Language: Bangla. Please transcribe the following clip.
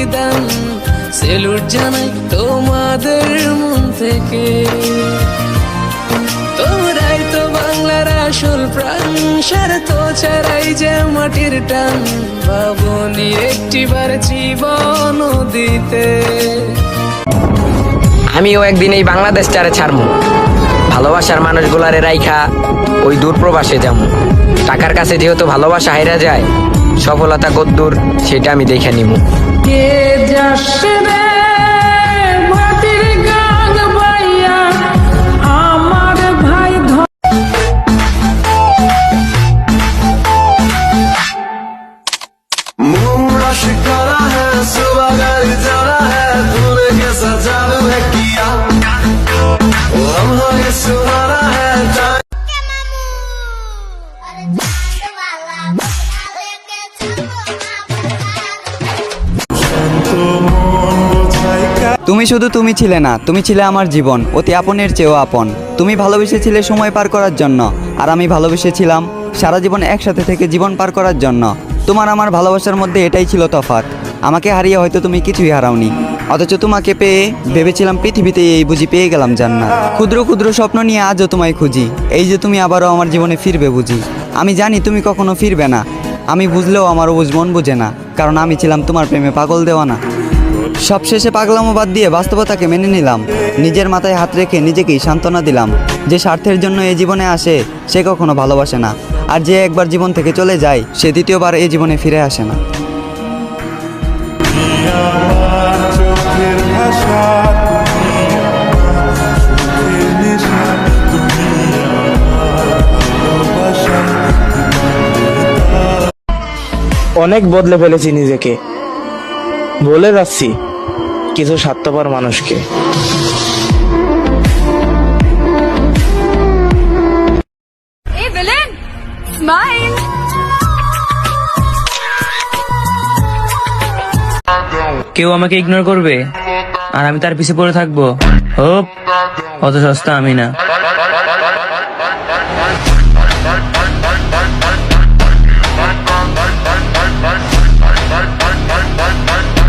প্রতিদান সেলুট জানাই তোমাদের মন থেকে। তোমরাই তো বাংলার আসল প্রাণ, স্বার্থ ছাড়াই যে মাটির টান, ভাবনি একটিবার জীবন দিতে। আমিও একদিন এই বাংলাদেশ চারে ছাড়মু, ভালোবাসার মানুষগুলারে রাইখা ওই দূর প্রবাসে যামু। টাকার কাছে যেহেতু ভালোবাসা হাইরা যায়, সফলতা কদ্দূর সেটা আমি দেখে নিমু। কে যাচ্ছে রে মাটির গান বাইয়া, আমার ভাই তুমি শুধু তুমি ছিলে না, তুমি ছিলে আমার জীবন, অতি আপনের চেয়েও আপন। তুমি ভালোবেসেছিলে সময় পার করার জন্য, আর আমি ভালোবেসেছিলাম সারা জীবন একসাথে থেকে জীবন পার করার জন্য। তোমার আমার ভালোবাসার মধ্যে এটাই ছিল তফাৎ। আমাকে হারিয়ে হয়তো তুমি কিছুই হারাওনি, অথচ তোমাকে পেয়ে ভেবেছিলাম পৃথিবীতে এই বুঝি পেয়ে গেলাম জান্নাত। ক্ষুদ্র ক্ষুদ্র স্বপ্ন নিয়ে আজও তোমায় খুঁজি, এই যে তুমি আবারও আমার জীবনে ফিরবে বুঝি। আমি জানি তুমি কখনো ফিরবে না, আমি বুঝলেও আমার অবুঝ মন বুঝে না, কারণ আমি ছিলাম তোমার প্রেমে পাগল দেওয়ানা। সবশেষে পাগলামো বাদ দিয়ে বাস্তবতাকে মেনে নিলাম, নিজের মাথায় হাত রেখে নিজেকেই সান্ত্বনা দিলাম। যে স্বার্থের জন্য এই জীবনে আসে সে কখনো ভালোবাসে না, আর যে একবার জীবন থেকে চলে যায় সে দ্বিতীয়বার এই জীবনে ফিরে আসে না। অনেক বদলে ফেলেছি নিজেকে, বলে যাচ্ছি কিছু স্বার্থপর মানুষকে। কেউ আমাকে ইগনোর করবে আর আমি তার পিছে পড়ে থাকবো? হোপ, অত সস্তা আমি না।